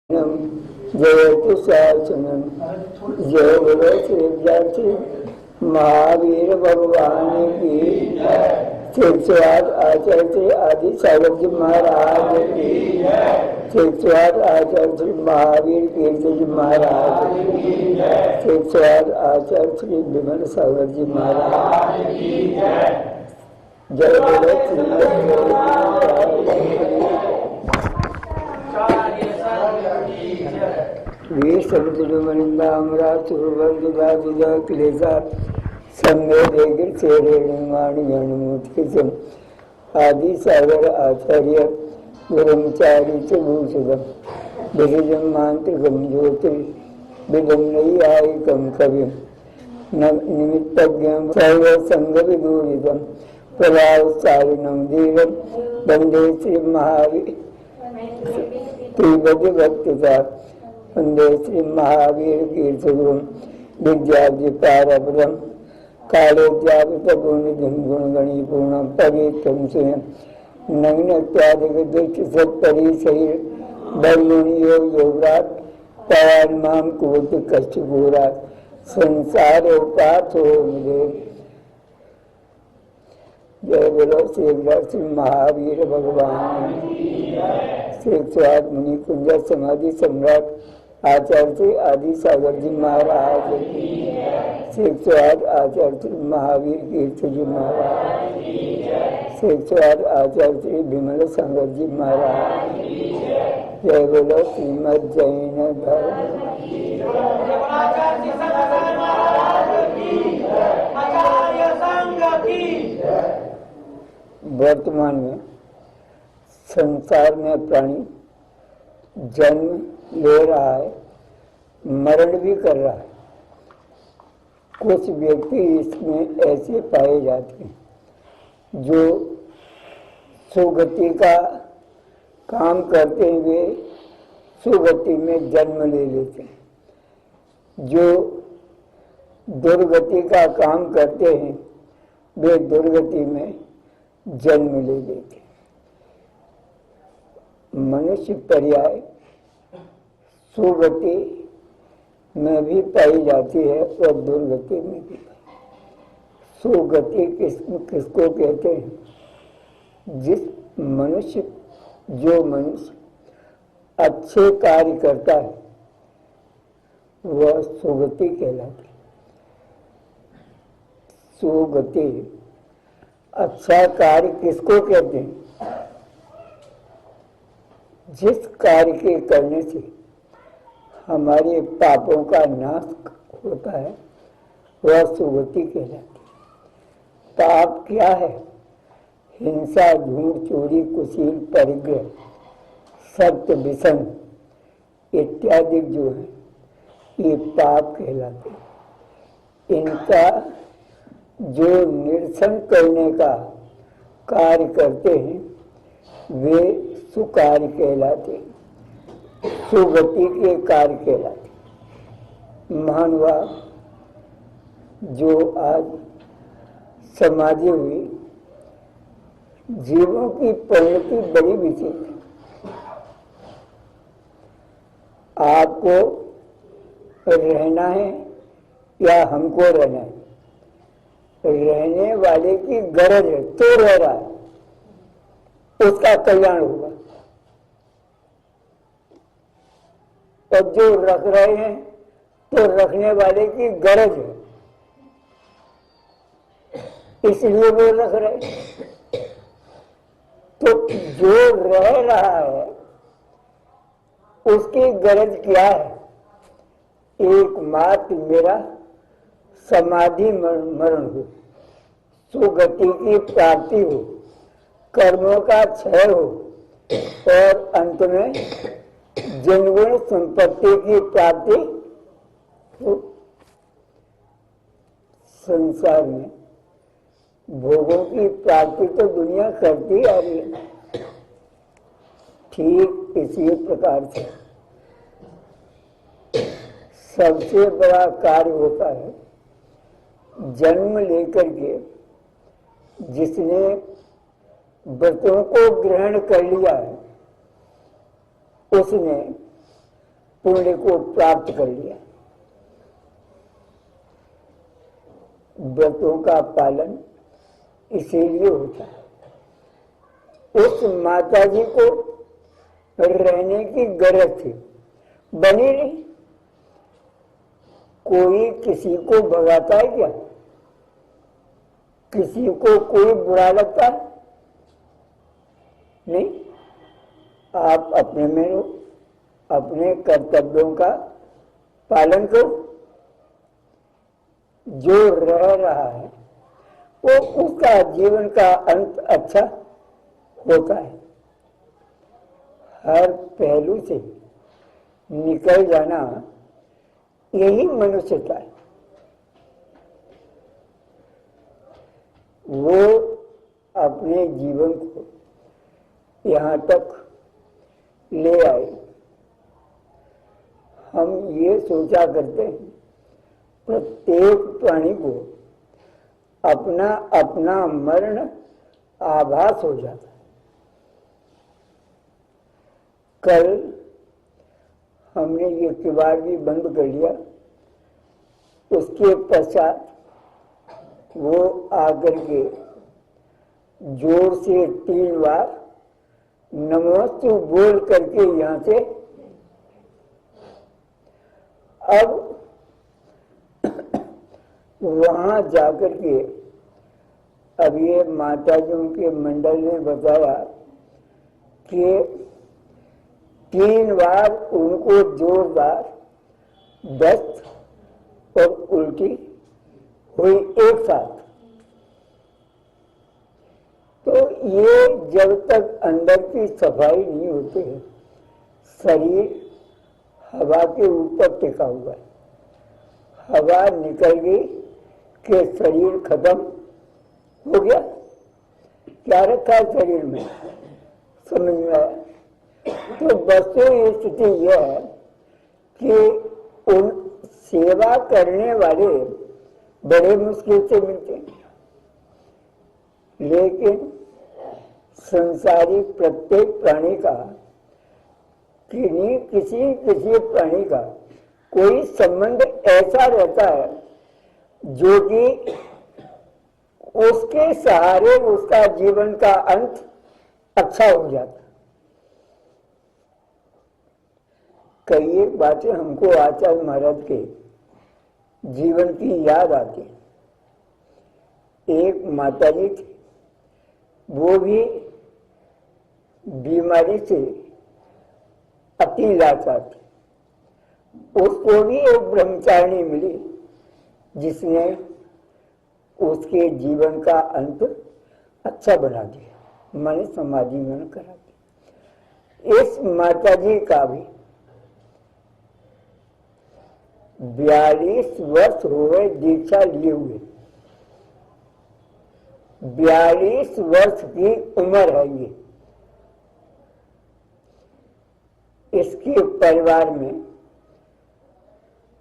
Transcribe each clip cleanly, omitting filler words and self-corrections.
जयतु शासनम। जय बोलो श्री विद्यार्थी महावीर भगवान की। शिक्षार्थ आचार्य आदि सागर जी महाराज की। शिक्षार्थ आचार्य महावीर कीर्ति जी महाराज की। शिक्षार्थ आचार्य श्री विमल सागर जी महाराज की। जय बोलो आदि सागर आचार्य ब्रह्मचारी च भूषितम विजयम मांत्रिकम ज्योति विदम नैयायिकम कविम निमित्तज्ञम सर्व संग विदूरितम प्रभावशालिनम धीरम वंदे श्री महावीर त्रिपति भक्तिता वंदे श्री महावीर कीर्तगुरुम विद्यार्थी पारब्रह्म कालोद्यापित गुणनिधिम गुणगणी पूर्णम पवित्रम स्वयं नग्नत्यादिक दुष्ट सत्परिसैर बलमुनियो योगराट पवन माम कुवत कष्ट घोराट संसार पाथो मुझे। जय बोलो श्री महावीर भगवान। शिक्षार्थ मुनि कुंज समाधि सम्राट आचार्य आदि सागर जी महाराज। शिक्षार्थ आचार्य महावीर कीर्ति जी महाराज। शिक्षार्थ आचार्य विमल सागर जी महाराज। जय बोलो श्रीमद जैन धर्म। वर्तमान में संसार में प्राणी जन्म ले रहा है, मरण भी कर रहा है। कुछ व्यक्ति इसमें ऐसे पाए जाते हैं जो सुगति का काम करते हुए सुगति में जन्म ले लेते हैं। जो दुर्गति का काम करते हैं वे दुर्गति में जन्म ले लेते हैं। मनुष्य पर्याय सुगति में भी पाई जाती है और दुर्गति में भी। सुगति किसको कहते हैं? जो मनुष्य अच्छे कार्य करता है वह सुगति कहलाती है। सुगति अच्छा कार्य किसको कहते हैं? जिस कार्य के करने से हमारे पापों का नाश होता है वह सुगति कहलाती है। पाप क्या है? हिंसा, झूठ, चोरी, कुशील, परिग्रह, सत्य, विषम इत्यादि जो है ये पाप कहलाते हैं। इनका जो निरसन करने का कार्य करते हैं वे सुकार्य कहलाते हैं, सुगति के कार्य कहलाते। महानुभा जो आज समाधि हुई, जीवों की परिणति बड़ी विचित्र है। आपको रहना है या हमको रहना है? रहने वाले की गरज है तो रह रहा है, उसका कल्याण होगा। और जो रख रहे हैं तो रखने वाले की गरज है इसलिए वो रख रहे। तो जो रह रहा है उसकी गरज क्या है? एकमात्र मेरा समाधि मरण हो, सुगति की प्राप्ति हो, कर्मों का क्षय हो और अंत में जनगुण संपत्ति की प्राप्ति हो। संसार में भोगों की प्राप्ति तो दुनिया करती आ रही है। ठीक इसी प्रकार से सबसे बड़ा कार्य होता है जन्म लेकर के जिसने व्रतों को ग्रहण कर लिया है उसने पुण्य को प्राप्त कर लिया। व्रतों का पालन इसीलिए होता है। उस माता जी को रहने की गरज थी, बनी नहीं। कोई किसी को भगाता है क्या? किसी को कोई बुरा लगता है? नहीं। आप अपने में रहो, अपने कर्तव्यों का पालन करो। जो रह रहा है वो उसका जीवन का अंत अच्छा होता है। हर पहलू से निकल जाना यही मनुष्यता है। वो अपने जीवन को यहाँ तक ले आए। हम ये सोचा करते हैं प्रत्येक प्राणी को अपना अपना मरण आभास हो जाता है। कल हमने ये किवाड़ भी बंद कर लिया, उसके पश्चात वो आकर के जोर से 3 बार नमोस्तु बोल करके यहाँ से अब वहां जाकर के अब ये माताजियों के मंडल ने बताया कि 3 बार उनको जोरदार दस्त और उल्टी हुई एक साथ। तो ये जब तक अंदर की सफाई नहीं होती है, शरीर हवा के ऊपर टिका हुआ है। हवा निकल गई कि शरीर खत्म हो गया। क्या रखा है शरीर में? समझ में आया? तो वस्तु स्थिति यह है कि उन सेवा करने वाले बड़े मुश्किल से मिलते हैं, लेकिन संसारी प्रत्येक प्राणी का किसी प्राणी का कोई संबंध ऐसा रहता है जो कि उसके सहारे उसका जीवन का अंत अच्छा हो जाता है। कई एक बातें हमको आचार्य महाराज के जीवन की याद आती है। एक माताजी थी, वो भी बीमारी से अति लाचार थी। उसको भी एक ब्रह्मचारिणी मिली जिसने उसके जीवन का अंत अच्छा बना दिया, माने समाधि में करा दिया। इस माताजी का भी 42 वर्ष हो गए दीक्षा लिए हुए। 42 वर्ष की उम्र है ये। इसके परिवार में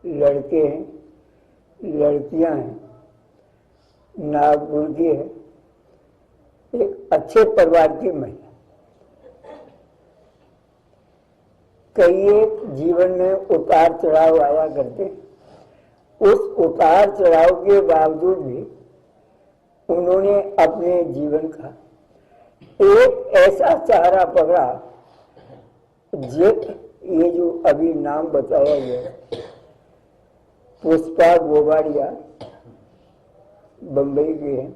लड़के हैं, लड़कियां हैं, नागपुर की है, एक अच्छे परिवार की महिला। कई एक जीवन में उतार चढ़ाव आया करते, उस उतार चढ़ाव के बावजूद भी उन्होंने अपने जीवन का एक ऐसा सहारा पकड़ा, ये जो अभी नाम बताया गया, पुष्पा गोवाड़िया बंबई के हैं,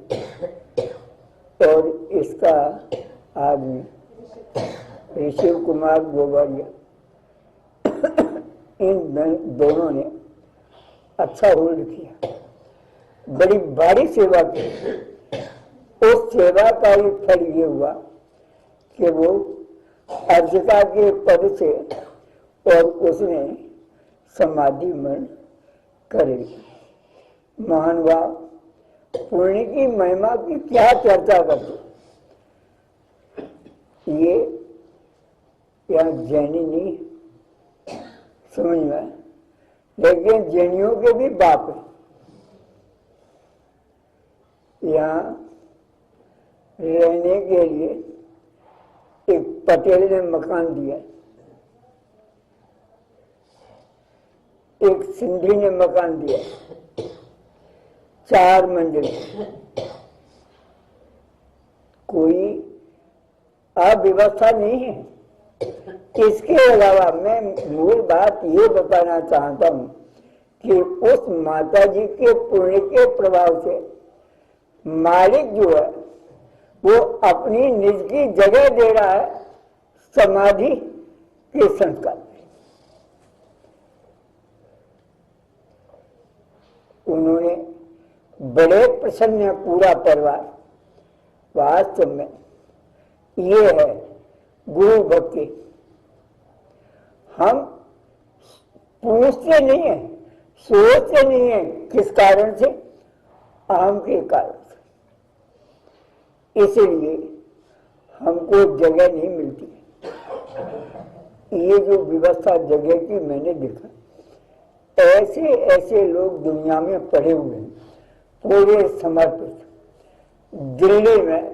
और इसका आदमी ऋषिव कुमार गोवाड़िया, इन दोनों ने अच्छा होल्ड किया, बड़ी भारी सेवा की। उस सेवा का ही फल ये हुआ कि वो अर्चका के पद से और उसने समाधि मन कर ली। महान भाव पुण्य की महिमा की क्या चर्चा करते, ये या जैनी नहीं समझ में, लेकिन जैनियों के भी बाप है। यहाँ रहने के लिए एक पटेल ने मकान दिया, एक सिंधी ने मकान दिया 4 मंजिल, कोई अव्यवस्था नहीं है। इसके अलावा मैं मूल बात ये बताना चाहता हूं कि उस माता जी के पुण्य के प्रभाव से मालिक जो है वो अपनी निज की जगह दे रहा है समाधि के संस्कार। उन्होंने बड़े प्रसन्न है पूरा परिवार। वास्तव में ये है गुरु भक्ति। हम पूछते नहीं है, सोचते नहीं है, किस कारण से? अहम के कारण से। इसलिए हमको जगह नहीं मिलती। ये जो व्यवस्था जगह की मैंने देखा, ऐसे ऐसे लोग दुनिया में पड़े हुए हैं, पूरे समर्पित। दिल्ली में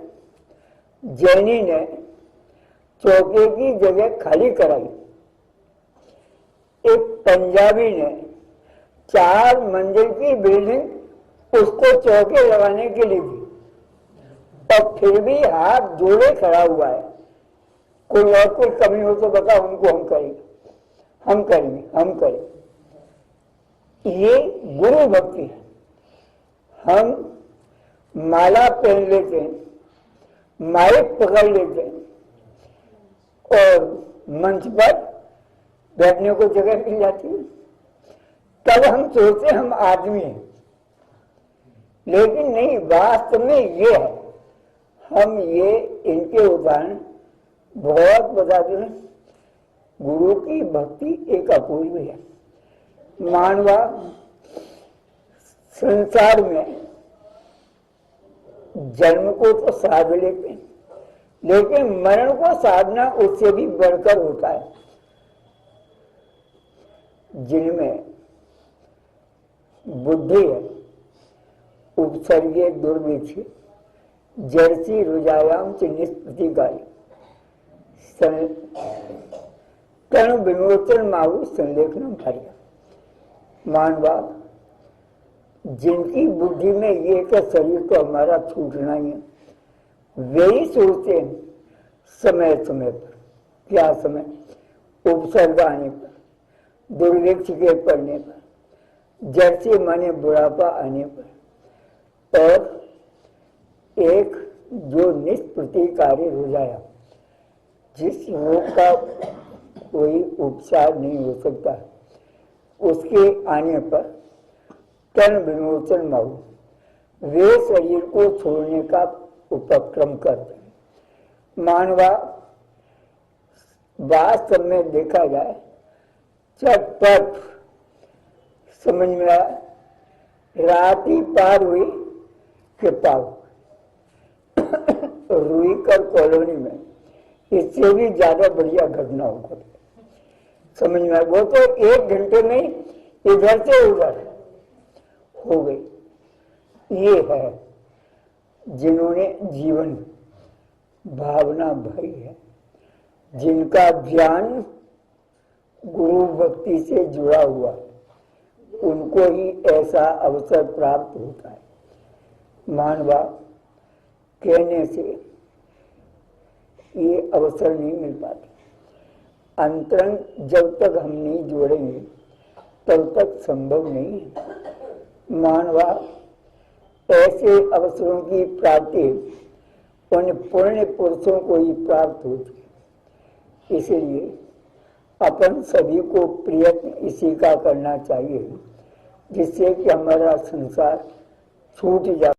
जैनी ने चौके की जगह खाली कराई, एक पंजाबी ने 4 मंजिल की बिल्डिंग उसको चौके लगाने के लिए दी, और फिर भी हाथ जोड़े खड़ा हुआ है। कोई और कोई कमी हो तो बताओ, उनको हम करेंगे, हम करेंगे, हम करेंगे। ये गुरु भक्ति है। हम माला पहन लेते हैं, माइक पकड़ लेते हैं और मंच पर बैठने को जगह मिल जाती है, तब हम सोचते हम आदमी हैं। लेकिन नहीं, वास्तव में ये है। हम ये इनके उदाहरण बहुत बताते हैं। गुरु की भक्ति एक अपूर्व है। मानवा संसार में जन्म को तो साध लेते हैं, लेकिन मरण को साधना उससे भी बढ़कर होता है। जिनमें बुद्धि है, उपसर्गे दुर्भिक्ष जर्सी रुजायाम च निष्प्रतिकारी कर्ण विमोचन माहू संलेखनम भार्या। मानवा जिनकी बुद्धि में ये कि शरीर तो हमारा छूटना ही है, वे ही सोचते हैं समय समय पर। क्या समय? उपसर्ग आने पर, दुर्भिक्ष के पड़ने पर, जर्सी माने बुढ़ापा आने पर, और एक जो निष्प्रतिकारी रुझाया, जिस रोग का कोई उपचार नहीं हो सकता, उसके आने पर तन विमोचन माहू, वे शरीर को छोड़ने का उपक्रम करते हैं। मानवा वास्तव में देखा जाए चटपट समझ में आया, रात ही पार हुई कि पार रुईकर कॉलोनी में इससे भी ज्यादा बढ़िया घटना होगा। समझ में आया, वो तो 1 घंटे में ही इधर से उधर हो गई। ये है जिन्होंने जीवन भावना भरी है, जिनका ज्ञान गुरु भक्ति से जुड़ा हुआ, उनको ही ऐसा अवसर प्राप्त होता है। मानवा कहने से ये अवसर नहीं मिल पाता। अंतरंग जब तक हम नहीं जोड़ेंगे तब तक संभव नहीं है। मानवा ऐसे अवसरों की प्राप्ति उन पुण्य पुरुषों को ही प्राप्त होती है। इसलिए अपन सभी को प्रयत्न इसी का करना चाहिए, जिससे कि हमारा संसार छूट जाए।